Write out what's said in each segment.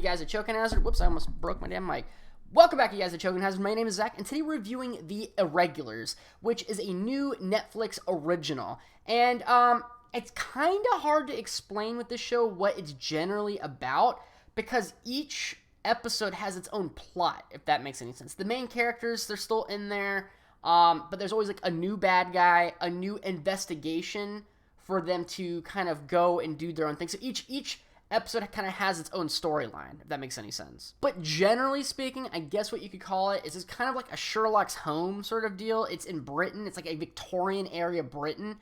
guys at Choking Hazard. Whoops, I almost broke my damn mic. Welcome back, you guys at Choking Hazard. My name is Zach, and today we're reviewing The Irregulars, which is a new Netflix original. And it's kind of hard to explain with this show what it's generally about, because each episode has its own plot, if that makes any sense. The main characters, they're still in there, but there's always like a new bad guy, a new investigation for them to kind of go and do their own thing. So each episode kind of has its own storyline, if that makes any sense. But generally speaking, I guess what you could call it is it's kind of like a Sherlock's Holmes sort of deal. It's in Britain. It's like a Victorian area Britain.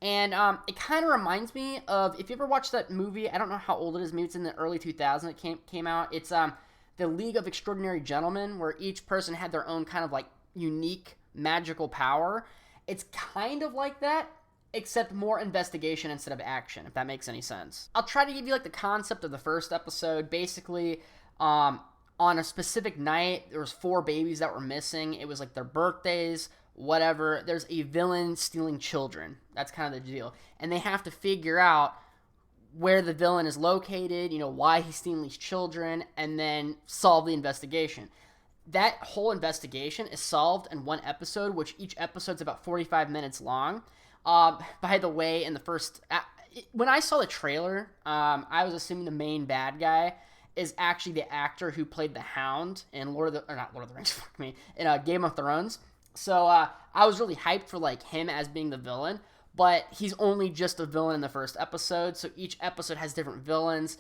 And it kind of reminds me of, if you ever watched that movie, I don't know how old it is, maybe it's in the early 2000s it came out. It's The League of Extraordinary Gentlemen, where each person had their own kind of like unique magical power. It's kind of like that, except more investigation instead of action, if that makes any sense. I'll try to give you like the concept of the first episode. Basically, on a specific night, there was 4 babies that were missing. It was like their birthdays, whatever. There's a villain stealing children. That's kind of the deal. And they have to figure out where the villain is located, why he's stealing these children, and then solve the investigation. That whole investigation is solved in one episode, which each episode's about 45 minutes long. By the way, in the first, when I saw the trailer, I was assuming the main bad guy is actually the actor who played the Hound in not Lord of the Rings, in Game of Thrones. So, I was really hyped for like him as being the villain, but he's only just a villain in the first episode. So each episode has different villains,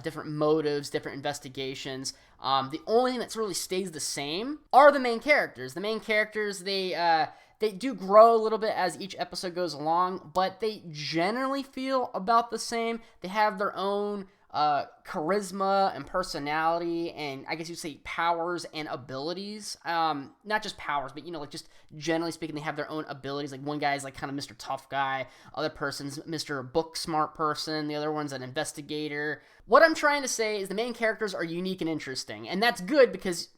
different motives, different investigations. The only thing that really stays the same are the main characters. The main characters, they do grow a little bit as each episode goes along, but they generally feel about the same. They have their own charisma and personality, and I guess you'd say powers and abilities. Not just powers, but like just generally speaking, they have their own abilities. Like one guy is like kind of Mr. Tough Guy, other person's Mr. Book Smart person, the other one's an investigator. What I'm trying to say is the main characters are unique and interesting, and that's good because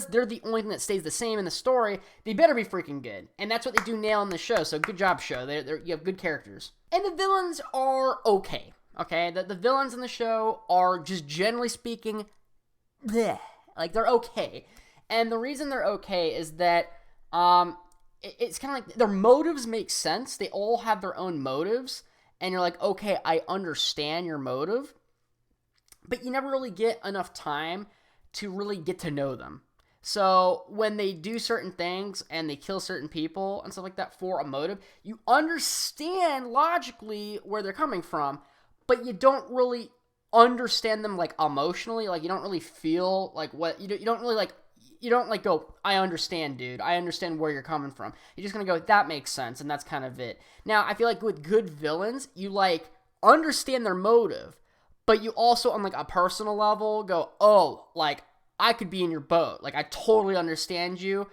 they're the only thing that stays the same in the story. They better be freaking good, and that's what they do nail in the show. So good job, show. You have good characters, and the villains are okay. Okay, the villains in the show are just generally speaking, bleh, like they're okay, and the reason they're okay is that it's kind of like their motives make sense. They all have their own motives, and you're like, okay, I understand your motive, but you never really get enough time to really get to know them. So when they do certain things and they kill certain people and stuff like that for a motive, you understand logically where they're coming from, but you don't really understand them like emotionally. Like you don't really feel like what you don't really like. You don't like go, I understand, dude. I understand where you're coming from. You're just gonna go, that makes sense, and that's kind of it. Now I feel like with good villains, you like understand their motive, but you also on like a personal level go, oh, like I could be in your boat. Like I totally understand you,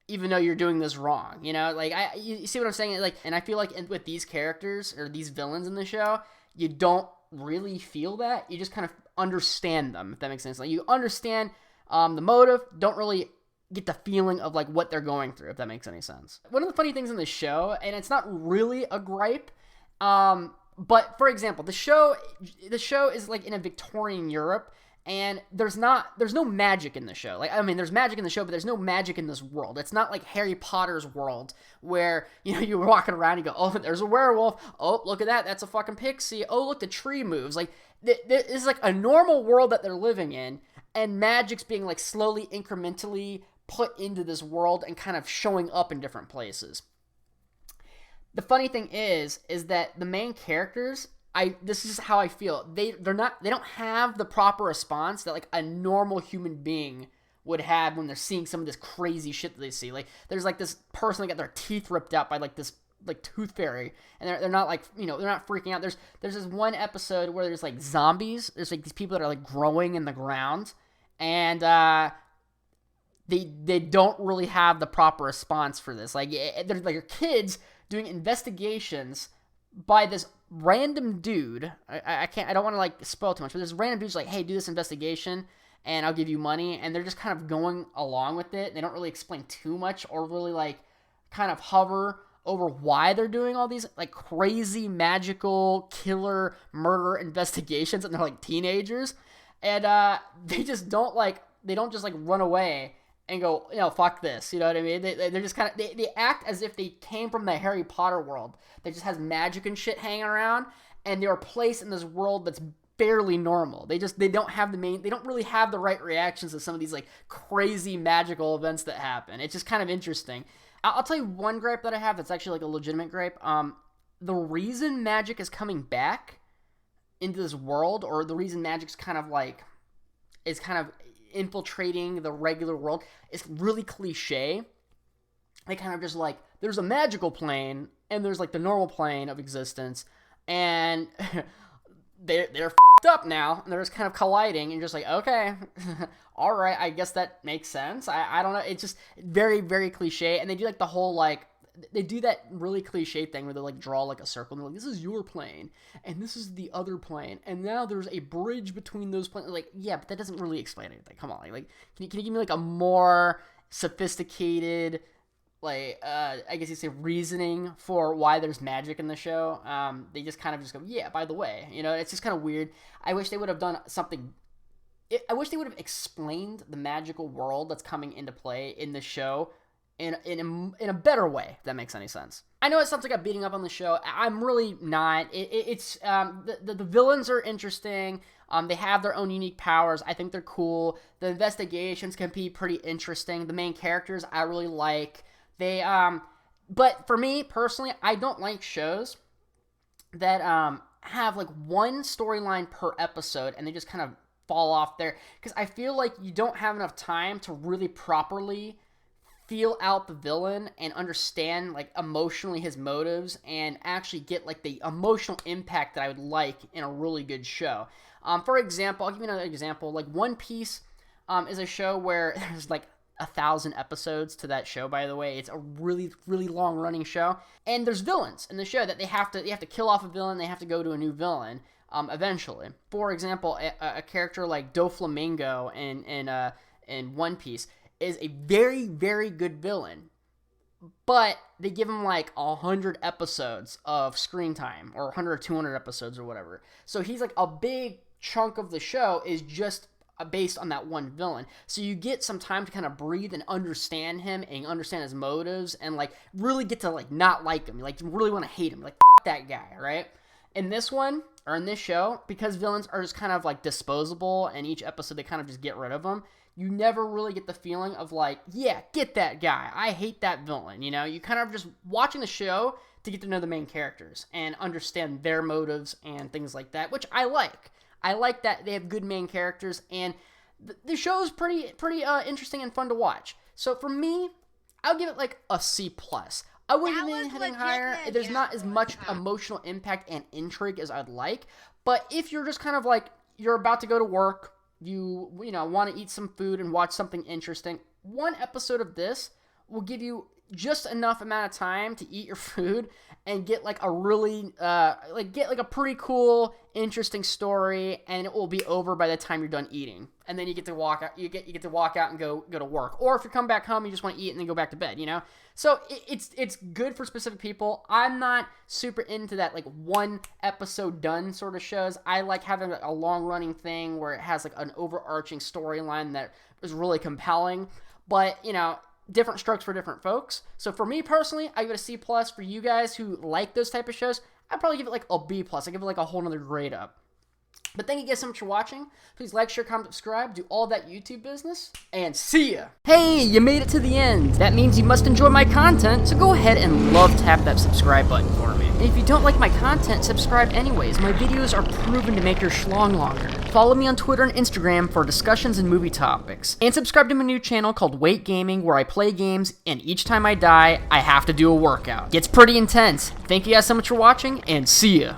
even though you're doing this wrong. Like you see what I'm saying? Like, and I feel like with these characters or these villains in the show, you don't really feel that. You just kind of understand them, if that makes sense. Like you understand the motive, don't really get the feeling of like what they're going through, if that makes any sense. One of the funny things in the show, and it's not really a gripe, but for example, the show is like in a Victorian Europe, and there's no magic in the show. Like, I mean, there's magic in the show, but there's no magic in this world. It's not like Harry Potter's world where, you're walking around and you go, oh, there's a werewolf. Oh, look at that. That's a fucking pixie. Oh, look, the tree moves. Like, this is like a normal world that they're living in, and magic's being like slowly, incrementally put into this world and kind of showing up in different places. The funny thing is that the main characters, this is how I feel. They don't have the proper response that like a normal human being would have when they're seeing some of this crazy shit that they see. Like there's like this person that got their teeth ripped out by like this like tooth fairy, and they're not like they're not freaking out. There's this one episode where there's like zombies. There's like these people that are like growing in the ground, and they don't really have the proper response for this. Like they're like kids doing investigations by this random dude. I don't want to like spoil too much, but this random dude's like, hey, do this investigation and I'll give you money, and they're just kind of going along with it. They don't really explain too much or really like kind of hover over why they're doing all these like crazy magical killer murder investigations, and they're like teenagers. and they just don't they don't just run away and go, fuck this, you know what I mean? They're just kind of, they act as if they came from the Harry Potter world that just has magic and shit hanging around, and they're placed in this world that's barely normal. They don't really have the right reactions to some of these crazy magical events that happen. It's just kind of interesting. I'll tell you one gripe that I have that's actually a legitimate gripe. The reason magic is coming back into this world, or the reason magic's kind of infiltrating the regular world, is really cliche. They kind of just there's a magical plane and there's the normal plane of existence, and they're f***ed up now, and they're just kind of colliding, and just okay, all right, I guess that makes sense. I don't know, it's just very, very cliche. And they do the whole they do that really cliche thing where they draw a circle, and they're this is your plane and this is the other plane, and now there's a bridge between those planes. Yeah, but that doesn't really explain anything. Come on, can you give me a more sophisticated I guess you say reasoning for why there's magic in the show? They just kind of just go, yeah, by the way, it's just kind of weird. I wish they would have done something. I wish they would have explained the magical world that's coming into play in the show in a better way, if that makes any sense. I know it sounds like I'm beating up on the show. I'm really not. It's the villains are interesting. They have their own unique powers. I think they're cool. The investigations can be pretty interesting. The main characters I really like. But for me personally, I don't like shows that have one storyline per episode and they just kind of fall off there, because I feel like you don't have enough time to really properly feel out the villain and understand emotionally his motives and actually get the emotional impact that I would like in a really good show. For example, I'll give you another example. One Piece is a show where there's 1,000 episodes to that show, by the way. It's a really, really long running show, and there's villains in the show that they have to kill off a villain. They have to go to a new villain eventually. For example, a character like Doflamingo in One Piece is a very, very good villain, but they give him 100 episodes of screen time, or 100 or 200 episodes or whatever. So he's a big chunk of the show is just based on that one villain. So you get some time to kind of breathe and understand him and understand his motives, and really get to not like him. You really want to hate him. F that guy, right? In this one, or in this show, because villains are just kind of disposable, and each episode they kind of just get rid of them, you never really get the feeling of yeah, get that guy. I hate that villain. You kind of just watching the show to get to know the main characters and understand their motives and things like that, which I like. I like that they have good main characters, and the show is pretty interesting and fun to watch. So for me, I'll give it a C+. I wouldn't be heading higher. There's not as much emotional impact and intrigue as I'd like, but if you're just kind of you're about to go to work, you want to eat some food and watch something interesting, one episode of this will give you just enough amount of time to eat your food and get a really get a pretty cool, interesting story, and it will be over by the time you're done eating. And then you get to walk out. You get to walk out and go to work. Or if you come back home, you just want to eat and then go back to bed. So it's good for specific people. I'm not super into that one episode done sort of shows. I like having a long running thing where it has an overarching storyline that is really compelling. But different strokes for different folks. So for me personally, I give it a C+. For you guys who like those type of shows, I'd probably give it a B+. I give it a whole nother grade up. But thank you guys so much for watching. Please like, share, comment, subscribe, do all that YouTube business, and see ya! Hey, you made it to the end. That means you must enjoy my content, so go ahead and love tap that subscribe button for me. And if you don't like my content, subscribe anyways. My videos are proven to make your schlong longer. Follow me on Twitter and Instagram for discussions and movie topics. And subscribe to my new channel called Wait Gaming, where I play games, and each time I die, I have to do a workout. It's pretty intense. Thank you guys so much for watching, and see ya!